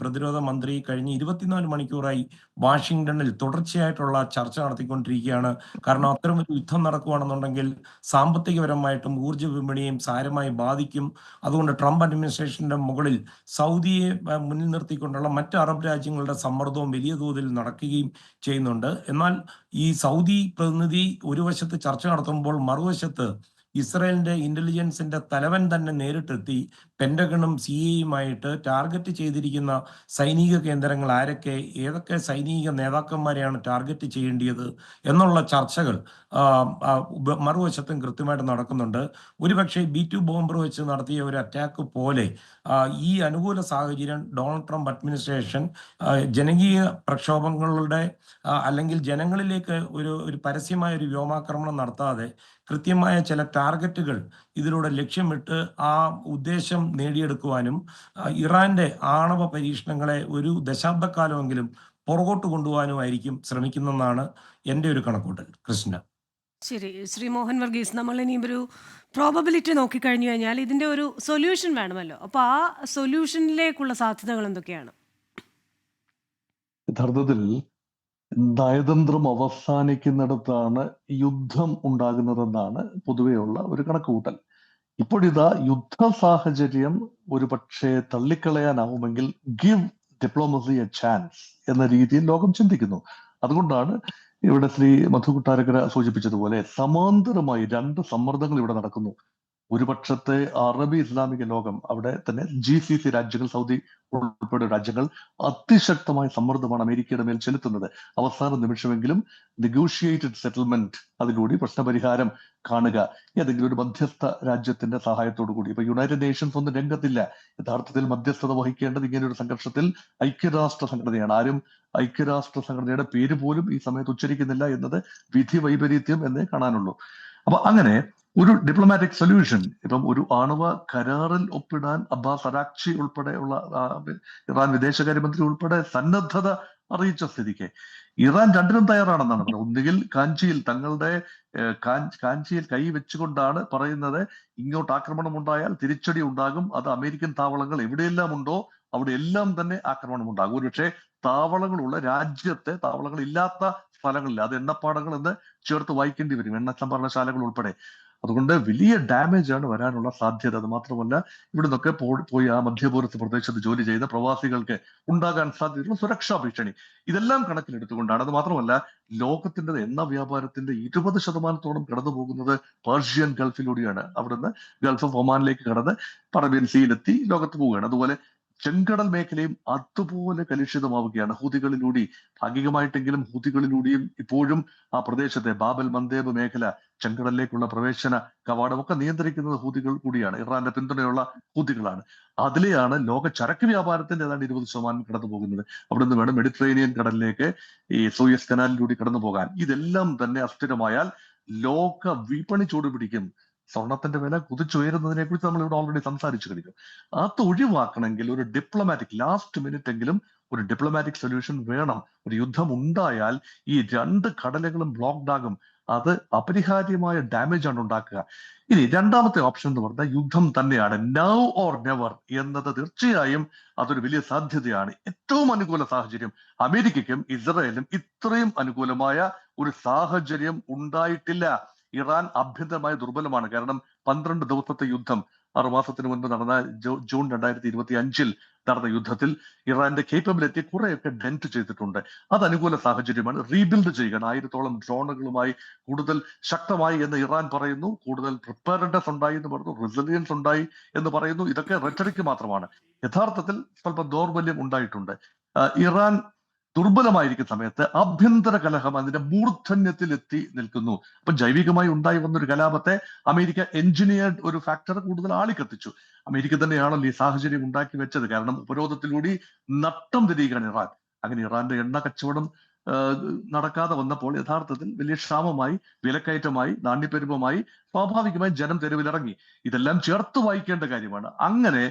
പ്രതിരോധ മന്ത്രി കഴിഞ്ഞ 24 മണിക്കൂറായി വാഷിങ്ടണിൽ തുടർച്ചയായിട്ടുള്ള ചർച്ച നടത്തിക്കൊണ്ടിരിക്കുകയാണ്. കാരണം അത്തരം ഒരു യുദ്ധം നടക്കുകയാണെന്നുണ്ടെങ്കിൽ സാമ്പത്തികപരമായിട്ടും ഊർജ്ജ വിപണിയെയും സാരമായി ബാധിക്കും. അതുകൊണ്ട് ട്രംപ് അഡ്മിനിസ്ട്രേഷന്റെ മുകളിൽ സൗദിയെ മുന്നിൽ നിർത്തിക്കൊണ്ടുള്ള മറ്റ് അറബ് രാജ്യങ്ങളുടെ സമ്മർദ്ദവും വലിയ തോതിൽ നടക്കുകയും ചെയ്യുന്നുണ്ട്. എന്നാൽ ഈ സൗദി പ്രതിനിധി ഒരു വശത്ത് ചർച്ച നടത്തുമ്പോൾ മറുവശത്ത് ഇസ്രായേലിന്റെ ഇന്റലിജൻസിന്റെ തലവൻ തന്നെ നേരിട്ടെത്തി പെന്റഗണും സിഐയുമായിട്ട് ടാർഗറ്റ് ചെയ്തിരിക്കുന്ന സൈനിക കേന്ദ്രങ്ങൾ ആരൊക്കെ, ഏതൊക്കെ സൈനിക നേതാക്കന്മാരെയാണ് ടാർഗറ്റ് ചെയ്യേണ്ടത് എന്നുള്ള ചർച്ചകൾ മറുവശത്തും കൃത്യമായിട്ട് നടക്കുന്നുണ്ട്. ഒരുപക്ഷെ B2 ബോംബർ വെച്ച് നടത്തിയ ഒരു അറ്റാക്ക് പോലെ ഈ അനുകൂല സാഹചര്യം ഡൊണാൾഡ് ട്രംപ് അഡ്മിനിസ്ട്രേഷൻ ജനകീയ പ്രക്ഷോഭങ്ങളുടെ അല്ലെങ്കിൽ ജനങ്ങളിലേക്ക് ഒരു പരസ്യമായ ഒരു വ്യോമാക്രമണം നടത്താതെ കൃത്യമായ ചില ടാർഗറ്റുകൾ ഇതിലൂടെ ലക്ഷ്യമിട്ട് ആ ഉദ്ദേശം നേടിയെടുക്കുവാനും ഇറാന്റെ ആണവ പരീക്ഷണങ്ങളെ ഒരു ദശാബ്ദക്കാലമെങ്കിലും പുറകോട്ട് കൊണ്ടുപോകാനുമായിരിക്കും ശ്രമിക്കുന്നതെന്നാണ് എൻ്റെ ഒരു കണക്കൂട്ടൽ. കൃഷ്ണ. ശരി, ശ്രീ മോഹൻ വർഗീസ്, നമ്മൾ ഇനിയും ഒരു പ്രോബബിലിറ്റി നോക്കിക്കഴിഞ്ഞു കഴിഞ്ഞാൽ ഇതിന്റെ ഒരു സൊല്യൂഷൻ വേണമല്ലോ. അപ്പൊ ആ സൊല്യൂഷനിലേക്കുള്ള സാധ്യതകൾ എന്തൊക്കെയാണ്? യഥാർത്ഥത്തിൽ നയതന്ത്രം അവസാനിക്കുന്നിടത്താണ് യുദ്ധം ഉണ്ടാകുന്നതെന്നാണ് പൊതുവെയുള്ള ഒരു കണക്കുകൂട്ടൽ. ഇപ്പോഴിതാ യുദ്ധ സാഹചര്യം ഒരു പക്ഷേ തള്ളിക്കളയാനാവുമെങ്കിൽ ഗിവ് ഡിപ്ലോമസി എ ചാൻസ് എന്ന രീതിയിൽ ലോകം ചിന്തിക്കുന്നു. അതുകൊണ്ടാണ് ഇവിടെ ശ്രീ മധു കൊട്ടാരക്കര സൂചിപ്പിച്ചതുപോലെ സമാന്തരമായി 2 സമ്മർദ്ദങ്ങൾ ഇവിടെ നടക്കുന്നു. ഒരു പക്ഷത്തെ അറബി ഇസ്ലാമിക ലോകം, അവിടെ തന്നെ GCC രാജ്യങ്ങൾ, സൗദി ഉൾപ്പെടെ രാജ്യങ്ങൾ അതിശക്തമായ സമ്മർദ്ദമാണ് അമേരിക്കയുടെ മേൽ ചെലുത്തുന്നത്. അവസാന നിമിഷമെങ്കിലും നെഗോഷിയേറ്റഡ് സെറ്റിൽമെന്റ്, അതിലൂടെ പ്രശ്നപരിഹാരം കാണുക, ഏതെങ്കിലും ഒരു മധ്യസ്ഥ രാജ്യത്തിന്റെ സഹായത്തോടു കൂടി. ഇപ്പൊ യുണൈറ്റഡ് നേഷൻസ് ഒന്നും രംഗത്തില്ല. യഥാർത്ഥത്തിൽ മധ്യസ്ഥത വഹിക്കേണ്ടത് ഇങ്ങനെ ഒരു സംഘർഷത്തിൽ ഐക്യരാഷ്ട്ര സംഘടനയാണ്. ആരും ഐക്യരാഷ്ട്ര സംഘടനയുടെ പേര് പോലും ഈ സമയത്ത് ഉച്ചരിക്കുന്നില്ല എന്നത് വിധി വൈപരീത്യം എന്നേ കാണാനുള്ളൂ. അപ്പൊ അങ്ങനെ ഒരു ഡിപ്ലോമാറ്റിക് സൊല്യൂഷൻ, ഇപ്പം ഒരു ആണവ കരാറിൽ ഒപ്പിടാൻ അബ്ബാസ് അറാഖ്ചി ഉൾപ്പെടെയുള്ള ഇറാൻ വിദേശകാര്യമന്ത്രി ഉൾപ്പെടെ സന്നദ്ധത അറിയിച്ച സ്ഥിതിക്ക് ഇറാൻ രണ്ടിനും തയ്യാറാണെന്നാണ് പറയുന്നത്. ഒന്നുകിൽ കാഞ്ചിയിൽ തങ്ങളുടെ കാഞ്ചിയിൽ കൈ വെച്ചുകൊണ്ടാണ് പറയുന്നത് ഇങ്ങോട്ട് ആക്രമണം ഉണ്ടായാൽ തിരിച്ചടി ഉണ്ടാകും, അത് അമേരിക്കൻ താവളങ്ങൾ എവിടെയെല്ലാം ഉണ്ടോ അവിടെ എല്ലാം തന്നെ ആക്രമണം ഉണ്ടാകും. ഒരുപക്ഷെ താവളങ്ങളുള്ള രാജ്യത്തെ താവളങ്ങൾ ഇല്ലാത്ത സ്ഥലങ്ങളിൽ അത് എണ്ണപ്പാടങ്ങൾ എന്ന് ചേർത്ത് വായിക്കേണ്ടി വരും, എണ്ണ സംഭരണശാലകൾ ഉൾപ്പെടെ. അതുകൊണ്ട് വലിയ ഡാമേജ് ആണ് വരാനുള്ള സാധ്യത. അത് മാത്രമല്ല ഇവിടെ നിന്നൊക്കെ പോയി ആ മധ്യപൂർവ്വ പ്രദേശത്ത് ജോലി ചെയ്ത പ്രവാസികൾക്ക് ഉണ്ടാകാൻ സാധ്യതയുള്ള സുരക്ഷാ ഭീഷണി, ഇതെല്ലാം കണക്കിലെടുത്തുകൊണ്ടാണ്. അത് മാത്രമല്ല ലോകത്തിന്റെ എണ്ണ വ്യാപാരത്തിന്റെ 20% കടന്നു പോകുന്നത് പേർഷ്യൻ ഗൾഫിലൂടെയാണ്. അവിടുന്ന് ഗൾഫ് ഓഫ് ഒമാനിലേക്ക് കടന്ന് അറേബ്യൻ സീയിലെത്തി ലോകത്ത് പോവുകയാണ്. അതുപോലെ ചെങ്കടൽ മേഖലയും അതുപോലെ കലുഷിതമാവുകയാണ് ഹൂതികളിലൂടെ. ഭാഗികമായിട്ടെങ്കിലും ഹൂതികളിലൂടെയും ഇപ്പോഴും ആ പ്രദേശത്തെ ബാബൽ മന്ദേബ് മേഖല, ചെങ്കടലിലേക്കുള്ള പ്രവേശന കവാടമൊക്കെ നിയന്ത്രിക്കുന്നത് ഹൂതികൾ കൂടിയാണ്, ഇറാന്റെ പിന്തുണയുള്ള ഹൂതികളാണ്. അതിലെയാണ് ലോക ചരക്ക് വ്യാപാരത്തിന്റെ ഏതാണ്ട് 20% കടന്നു പോകുന്നത്. അവിടെ നിന്ന് വേണം മെഡിറ്ററേനിയൻ കടലിലേക്ക് ഈ സൂയസ് കനാലിലൂടെ കടന്നു പോകാൻ. ഇതെല്ലാം തന്നെ അസ്ഥിരമായാൽ ലോക വിപണി ചൂടുപിടിക്കും. സ്വർണത്തിന്റെ വില കുതിച്ചുയരുന്നതിനെ കുറിച്ച് നമ്മൾ ഇവിടെ ഓൾറെഡി സംസാരിച്ചു കഴിഞ്ഞു. അത് ഒഴിവാക്കണമെങ്കിൽ ഒരു ഡിപ്ലോമാറ്റിക് ലാസ്റ്റ് മിനിറ്റ് എങ്കിലും ഒരു ഡിപ്ലോമാറ്റിക് സൊല്യൂഷൻ വേണം. ഒരു യുദ്ധം ഉണ്ടായാൽ ഈ 2 കടലുകളും ബ്ലോക്ക്ഡ് ആകും, അത് അപരിഹാര്യമായ ഡാമേജ് ആണ് ഉണ്ടാക്കുക. ഇനി രണ്ടാമത്തെ ഓപ്ഷൻ എന്ന് പറഞ്ഞാൽ യുദ്ധം തന്നെയാണ്. നൗ ഓർ നെവർ എന്നത് തീർച്ചയായും അതൊരു വലിയ സാധ്യതയാണ്. ഏറ്റവും അനുകൂല സാഹചര്യം അമേരിക്കയ്ക്കും ഇസ്രായേലിനും ഇത്രയും അനുകൂലമായ ഒരു സാഹചര്യം ഉണ്ടായിട്ടില്ല. ഇറാൻ ആഭ്യന്തരമായി ദുർബലമാണ്. കാരണം 12 ദിവസത്തെ യുദ്ധം 6 മാസത്തിന് മുൻപ് നടന്ന ജൂൺ 2025 നടന്ന യുദ്ധത്തിൽ ഇറാന്റെ കേപ്പബിലിറ്റി കുറെയൊക്കെ ഡെന്റ് ചെയ്തിട്ടുണ്ട്. അത് അനുകൂല സാഹചര്യമാണ്. റീബിൽഡ് ചെയ്യുകയാണ്. 1000-ഓളം ഡ്രോണുകളുമായി കൂടുതൽ ശക്തമായി എന്ന് ഇറാൻ പറയുന്നു, കൂടുതൽ പ്രിപ്പയർഡ്നെസ് ഉണ്ടായി എന്ന് പറയുന്നു, റെസിലിയൻസ് ഉണ്ടായി എന്ന് പറയുന്നു. ഇതൊക്കെ റെറ്ററിക്ക് മാത്രമാണ്. യഥാർത്ഥത്തിൽ സ്വല്പം ദൗർബല്യം ഉണ്ടായിട്ടുണ്ട്. ഇറാൻ ദുർബലമായിരിക്കുന്ന സമയത്ത് ആഭ്യന്തര കലഹം അതിന്റെ മൂർധന്യത്തിൽ എത്തി നിൽക്കുന്നു. അപ്പൊ ജൈവികമായി ഉണ്ടായി വന്നൊരു കലാപത്തെ അമേരിക്ക എഞ്ചിനീയർഡ് ഒരു ഫാക്ടർ കൂടുതൽ ആളിക്കത്തിച്ചു. അമേരിക്ക തന്നെയാണല്ലോ ഈ സാഹചര്യം ഉണ്ടാക്കി വെച്ചത്. കാരണം ഉപരോധത്തിലൂടെ നട്ടം തിരിയുകയാണ് ഇറാൻ. അങ്ങനെ ഇറാന്റെ എണ്ണ കച്ചവടം നടക്കാതെ വന്നപ്പോൾ യഥാർത്ഥത്തിൽ വലിയ ക്ഷാമമായി, വിലക്കയറ്റമായി, നാണ്യപ്പെരുപ്പമായി, സ്വാഭാവികമായി ജനം തെരുവിലിറങ്ങി. ഇതെല്ലാം ചേർത്ത് വായിക്കേണ്ട കാര്യമാണ്. അങ്ങനെ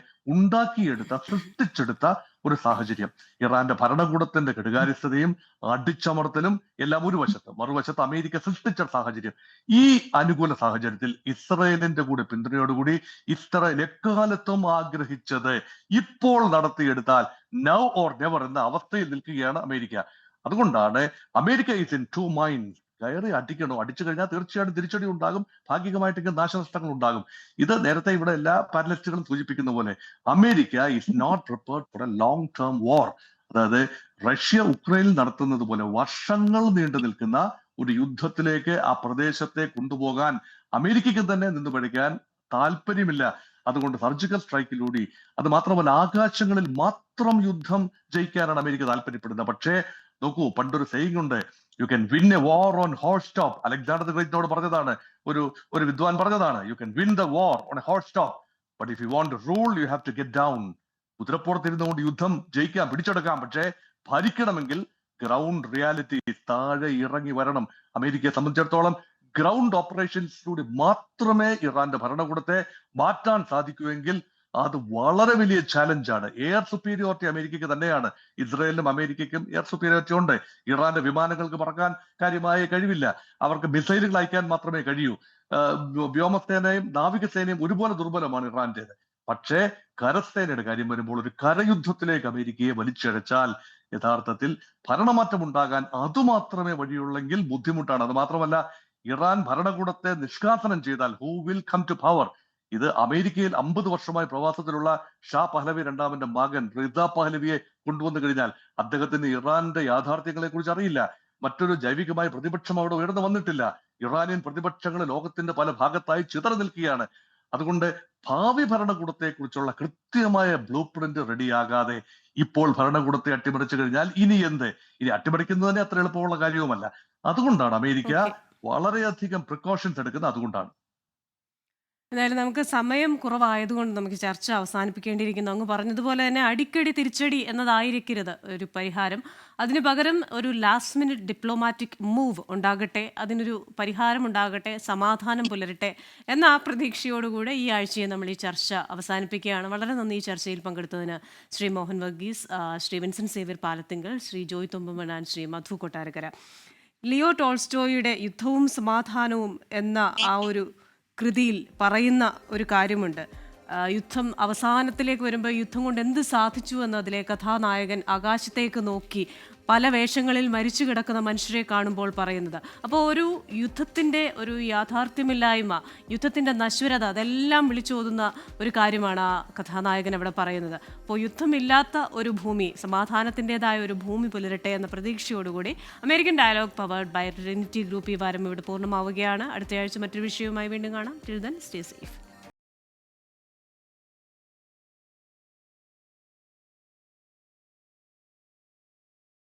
സൃഷ്ടിച്ചെടുത്ത ഒരു സാഹചര്യം, ഇറാന്റെ ഭരണകൂടത്തിന്റെ കെടുകാര്യസ്ഥതയും അടിച്ചമർത്തലും എല്ലാം ഒരു വശത്ത്, മറുവശത്ത് അമേരിക്ക സൃഷ്ടിച്ച സാഹചര്യം. ഈ അനുകൂല സാഹചര്യത്തിൽ ഇസ്രായേലിന്റെ കൂടെ പിന്തുണയോടുകൂടി ഇസ്രായേൽ എക്കാലത്തും ആഗ്രഹിച്ചത് ഇപ്പോൾ നടത്തിയെടുത്താൽ നൗ ഓർ നെവർ എന്ന അവസ്ഥയിൽ നിൽക്കുകയാണ് അമേരിക്ക. അതുകൊണ്ടാണ് അമേരിക്ക ഈസ് ഇൻ 2 മൈൻഡ്സ്. കയറി അടിക്കണോ, അടിച്ചു കഴിഞ്ഞാൽ തീർച്ചയായിട്ടും തിരിച്ചടി ഉണ്ടാകും, ഭാഗികമായിട്ടെങ്കിലും നാശനഷ്ടങ്ങൾ ഉണ്ടാകും. ഇത് നേരത്തെ ഇവിടെ എല്ലാ പാനലിസ്റ്റുകളും സൂചിപ്പിക്കുന്ന പോലെ America is not prepared for a long term war. അതായത് റഷ്യ ഉക്രൈനിൽ നടത്തുന്നത് പോലെ വർഷങ്ങൾ നീണ്ടു നിൽക്കുന്ന ഒരു യുദ്ധത്തിലേക്ക് ആ പ്രദേശത്തെ കൊണ്ടുപോകാൻ അമേരിക്കയ്ക്ക് തന്നെ നിന്ന് പഠിക്കാൻ താല്പര്യമില്ല. അതുകൊണ്ട് സർജിക്കൽ സ്ട്രൈക്കിലൂടെ, അത് മാത്രമല്ല ആകാശങ്ങളിൽ മാത്രം യുദ്ധം ജയിക്കാനാണ് അമേരിക്ക താല്പര്യപ്പെടുന്നത്. പക്ഷേ നോക്കൂ, പണ്ടൊരു സെയിങ് ഉണ്ട്, you can win a war on ഹോട്ട് സ്റ്റോപ്പ്. അലക്സാണ്ടർ ദി ഗ്രേറ്റിനോട് പറഞ്ഞതാണ്, ഒരു വിദ്വാൻ പറഞ്ഞതാണ്, you can win the war on a ഹോട്ട് സ്റ്റോപ്പ്, but if you want to rule you have to get down. കുതിരപ്പുറത്തിരുന്നുകൊണ്ട് യുദ്ധം ജയിക്കാം, പിടിച്ചെടുക്കാം, പക്ഷേ ഭരിക്കണമെങ്കിൽ ഗ്രൗണ്ട് റിയാലിറ്റി, താഴെ ഇറങ്ങി വരണം. അമേരിക്കയെ സംബന്ധിച്ചിടത്തോളം ഗ്രൗണ്ട് ഓപ്പറേഷൻസിലൂടെ മാത്രമേ ഇറാന്റെ ഭരണകൂടത്തെ മാറ്റാൻ സാധിക്കുമെങ്കിൽ അത് വളരെ വലിയ ചാലഞ്ചാണ്. എയർ സുപ്പീരിയോറിറ്റി അമേരിക്കയ്ക്ക് തന്നെയാണ്. ഇസ്രായേലിനും അമേരിക്കയ്ക്കും എയർ സുപ്പീരിയോറിറ്റി ഉണ്ട്. ഇറാന്റെ വിമാനങ്ങൾക്ക് പറക്കാൻ കാര്യമായ കഴിവില്ല. അവർക്ക് മിസൈലുകൾ അയക്കാൻ മാത്രമേ കഴിയൂ. വ്യോമസേനയും നാവികസേനയും ഒരുപോലെ ദുർബലമാണ് ഇറാന്റേത്. പക്ഷേ കരസേനയുടെ കാര്യം വരുമ്പോൾ ഒരു കരയുദ്ധത്തിലേക്ക് അമേരിക്കയെ വലിച്ചഴച്ചാൽ യഥാർത്ഥത്തിൽ ഭരണമാറ്റം ഉണ്ടാകാൻ അതുമാത്രമേ വഴിയുള്ളെങ്കിൽ ബുദ്ധിമുട്ടാണ്. അത് മാത്രമല്ല, ഇറാൻ ഭരണകൂടത്തെ നിഷ്കാസനം ചെയ്താൽ who will come to power? ഇത് അമേരിക്കയിൽ 50 വർഷമായി പ്രവാസത്തിലുള്ള ഷാ പഹ്ലവി രണ്ടാമന്റെ മകൻ റിദ പഹ്ലവിയെ കൊണ്ടുവന്നു കഴിഞ്ഞാൽ അദ്ദേഹത്തിന് ഇറാന്റെ യാഥാർത്ഥ്യങ്ങളെ കുറിച്ച് അറിയില്ല. മറ്റൊരു ജൈവികമായ പ്രതിപക്ഷം അവിടെ ഉയർന്നു വന്നിട്ടില്ല. ഇറാനിയൻ പ്രതിപക്ഷങ്ങൾ ലോകത്തിന്റെ പല ഭാഗത്തായി ചിതറി നിൽക്കുകയാണ്. അതുകൊണ്ട് ഭാവി ഭരണകൂടത്തെ കുറിച്ചുള്ള കൃത്യമായ ബ്ലൂ പ്രിന്റ് റെഡിയാകാതെ ഇപ്പോൾ ഭരണകൂടത്തെ അട്ടിമറിച്ചു കഴിഞ്ഞാൽ ഇനി എന്ത്? ഇനി അട്ടിമറിക്കുന്നത് തന്നെ അത്ര എളുപ്പമുള്ള കാര്യവുമല്ല. അതുകൊണ്ടാണ് അമേരിക്ക വളരെയധികം പ്രിക്കോഷൻസ് എടുക്കുന്നത്. അതുകൊണ്ടാണ് എന്തായാലും നമുക്ക് സമയം കുറവായതുകൊണ്ട് നമുക്ക് ചർച്ച അവസാനിപ്പിക്കേണ്ടിയിരിക്കുന്നു. അങ്ങ് പറഞ്ഞതുപോലെ തന്നെ അടിക്കടി തിരിച്ചടി എന്നതായിരിക്കരുത് ഒരു പരിഹാരം. അതിന് പകരം ഒരു ലാസ്റ്റ് മിനിറ്റ് ഡിപ്ലോമാറ്റിക് മൂവ് ഉണ്ടാകട്ടെ, അതിനൊരു പരിഹാരം ഉണ്ടാകട്ടെ, സമാധാനം പുലരട്ടെ എന്ന ആ പ്രതീക്ഷയോടുകൂടെ ഈ ആഴ്ചയെ നമ്മൾ ഈ ചർച്ച അവസാനിപ്പിക്കുകയാണ്. വളരെ നന്ദി ഈ ചർച്ചയിൽ പങ്കെടുത്തതിന് ശ്രീ മോഹൻ വർഗീസ്, ശ്രീ വിൻസെന്റ് സേവ്യർ പാലത്തിങ്കൽ, ശ്രീ ജോയ് തുമ്പമണ്ണ, ശ്രീ മധു കൊട്ടാരക്കര. ലിയോ ടോൾസ്റ്റോയുടെ യുദ്ധവും സമാധാനവും എന്ന ആ ഒരു കൃതിയിൽ പറയുന്ന ഒരു കാര്യമുണ്ട്. യുദ്ധം അവസാനത്തിലേക്ക് വരുമ്പോൾ യുദ്ധം കൊണ്ട് എന്ത് സാധിച്ചു എന്ന് അതിലെ കഥാനായകൻ ആകാശത്തേക്ക് നോക്കി പല വേഷങ്ങളിൽ മരിച്ചു കിടക്കുന്ന മനുഷ്യരെ കാണുമ്പോൾ പറയുന്നത്. അപ്പോൾ ഒരു യുദ്ധത്തിൻ്റെ ഒരു യാഥാർത്ഥ്യമില്ലായ്മ, യുദ്ധത്തിൻ്റെ നശ്വരത, അതെല്ലാം വിളിച്ചോതുന്ന ഒരു കാര്യമാണ് ആ കഥാനായകൻ അവിടെ പറയുന്നത്. അപ്പോൾ യുദ്ധമില്ലാത്ത ഒരു ഭൂമി, സമാധാനത്തിൻ്റെതായ ഒരു ഭൂമി പുലരട്ടെ എന്ന പ്രതീക്ഷയോടുകൂടി American Dialogue powered by Trinity group ഈ വാരം ഇവിടെ പൂർണ്ണമാവുകയാണ്. അടുത്തയാഴ്ച മറ്റൊരു വിഷയവുമായി വീണ്ടും കാണാം. Till then stay safe.